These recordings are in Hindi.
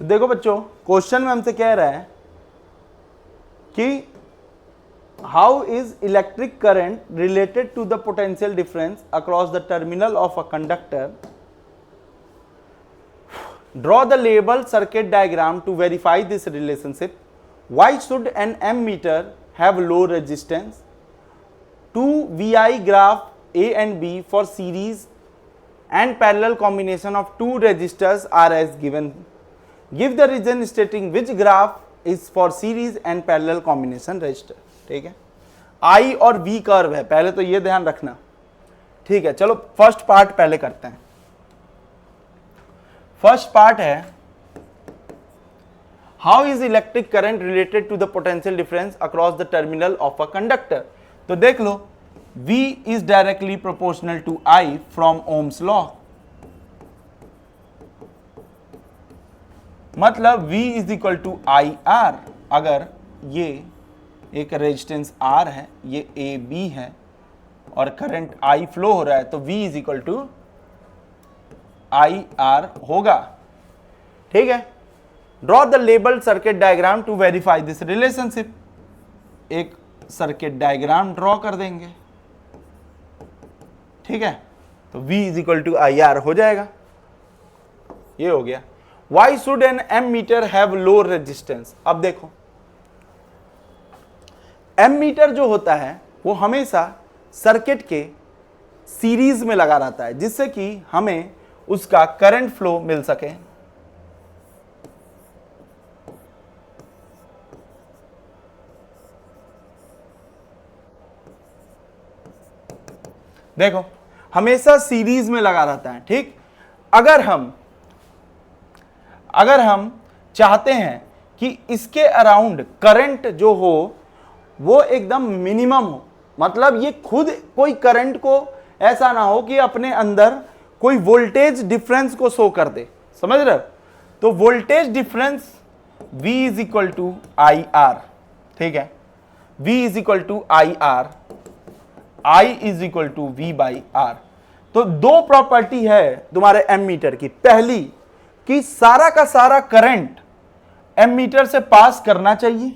तो देखो बच्चों, क्वेश्चन में हमसे कह रहा है कि how is electric current related to the potential difference across the terminal of a conductor, draw the label circuit diagram to verify this relationship, why should an ammeter have low resistance, 2 VI graph A and B for series and parallel combination of two resistors are as given. Give the reason stating which graph is for series and parallel combination resistor. ठीक है, I और V कर्व है, पहले तो ये ध्यान रखना। ठीक है, चलो फर्स्ट पार्ट पहले करते हैं। फर्स्ट पार्ट है how is electric current related to the potential difference across the terminal of a conductor. तो देख लो, V is directly proportional to I from Ohm's law, मतलब V is equal to IR। अगर ये एक रेजिस्टेंस R है, ये AB है और करंट I फ्लो हो रहा है, तो V is equal to IR होगा। ठीक है, draw the labelled circuit diagram to verify this relationship. एक सर्किट डायग्राम ड्रॉ कर देंगे। ठीक है, तो V is equal to IR हो जाएगा, ये हो गया। Why should an ammeter have low resistance? अब देखो, एमीटर जो होता है वो हमेशा सर्किट के सीरीज में लगा रहता है, जिससे कि हमें उसका करंट फ्लो मिल सके। देखो, हमेशा सीरीज में लगा रहता है। ठीक, अगर हम चाहते हैं कि इसके अराउंड करंट जो हो वो एकदम मिनिमम हो, मतलब ये खुद कोई करंट को ऐसा ना हो कि अपने अंदर कोई वोल्टेज डिफरेंस को शो कर दे, समझ रहे हो? तो voltage difference V is equal to IR। ठीक है, V is equal to IR, I is equal to V by R। तो दो प्रॉपर्टी है तुम्हारे एमीटर की। पहली कि सारा का सारा करंट एमीटर से पास करना चाहिए,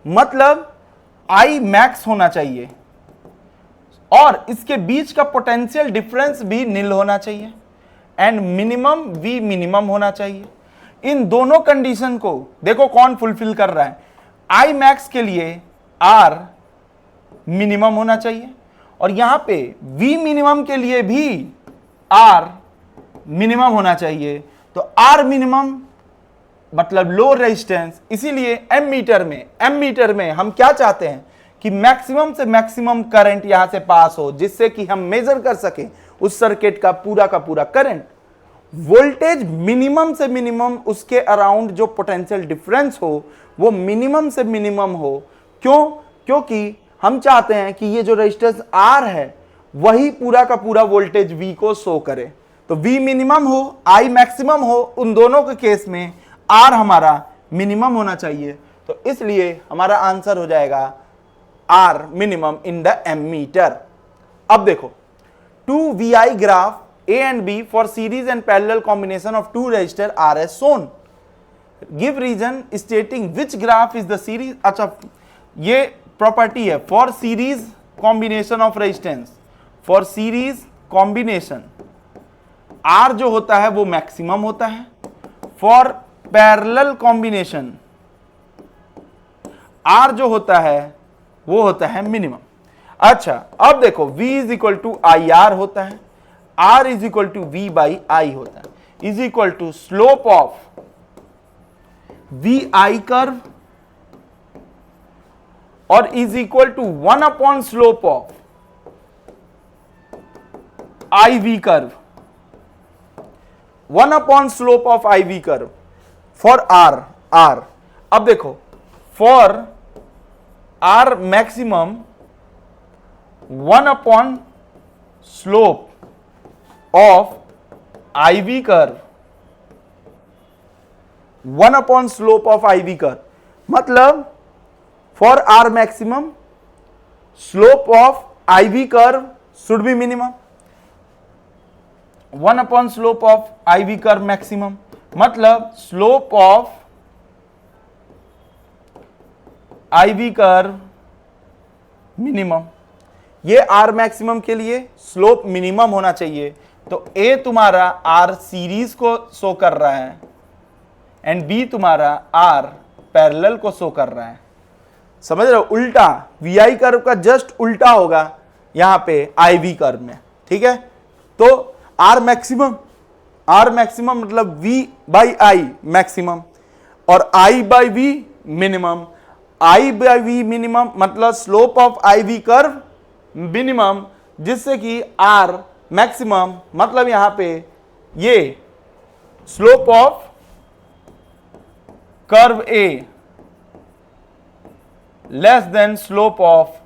मतलब I मैक्स होना चाहिए, और इसके बीच का पोटेंशियल डिफरेंस भी नील होना चाहिए, एंड मिनिमम V मिनिमम होना चाहिए। इन दोनों कंडीशन को देखो कौन फुलफिल कर रहा है। I मैक्स के लिए R मिनिमम होना चाहिए, और यहां पे V मिनिमम के लिए भी R मिनिमम होना चाहिए। तो R मिनिमम मतलब लो रेजिस्टेंस, इसीलिए एमीटर में हम क्या चाहते हैं कि मैक्सिमम से मैक्सिमम करंट यहां से पास हो, जिससे कि हम मेजर कर सकें उस सर्किट का पूरा करंट। वोल्टेज मिनिमम से मिनिमम, उसके अराउंड जो पोटेंशियल डिफरेंस हो वो मिनिमम से मिनिमम हो। क्यों? क्योंकि हम चाहते हैं कि ये जो रेजिस्टेंस R है वही पूरा का पूरा वोल्टेज V को शो करे। तो V मिनिमम हो, I मैक्सिमम हो, उन दोनों के केस में R हमारा मिनिमम होना चाहिए। तो इसलिए हमारा आंसर हो जाएगा R minimum in the ammeter. अब देखो, 2 VI graph A and B for series and parallel combination of two resistor are as shown. Give reason stating which graph is the series। अच्छा, ये प्रॉपर्टी है for series combination of resistance. For series combination R जो होता है वो मैक्सिमम होता है, फॉर पैरेलल कॉम्बिनेशन R जो होता है वो होता है मिनिमम। अच्छा, अब देखो, V is equal to IR होता है, R is equal to V by I होता है, is equal to slope of VI curve और is equal to 1 upon slope of IV curve, 1 upon slope of IV curve for R। अब देखो, for R maximum 1 upon slope of IV curve, 1 upon slope of IV curve, मतलब for R maximum slope of IV curve should be minimum, 1 upon slope of IV curve maximum, मतलब slope of IV curve minimum, ये R मैक्सिमम के लिए स्लोप मिनिमम होना चाहिए। तो A तुम्हारा R सीरीज को शो कर रहा है एंड B तुम्हारा R पैरेलल को शो कर रहा है। समझ रहे हो, उल्टा VI कर्व का जस्ट उल्टा होगा यहां पे IV कर्व में, ठीक है। तो R मैक्सिमम मतलब V बाई I मैक्सिमम और I by V minimum. I by V minimum मतलब slope of IV curve minimum, जिससे कि R मैक्सिमम मतलब यहां पे ये slope of curve A less than slope of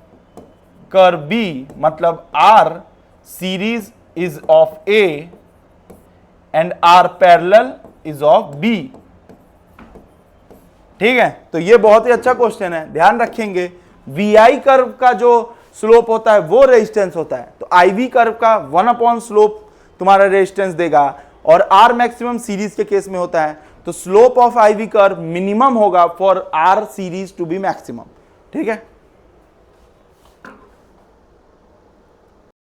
curve B, मतलब R series is of A and R parallel is of B। ठीक है, तो ये बहुत ही अच्छा क्वेश्चन है, ध्यान रखेंगे। VI कर्व का जो स्लोप होता है वो रेजिस्टेंस होता है, तो IV कर्व का 1 स्लोप तुम्हारा रेजिस्टेंस देगा, और R मैक्सिमम सीरीज के केस में होता है तो slope of IV curve minimum होगा for R series to be maximum. ठीक है।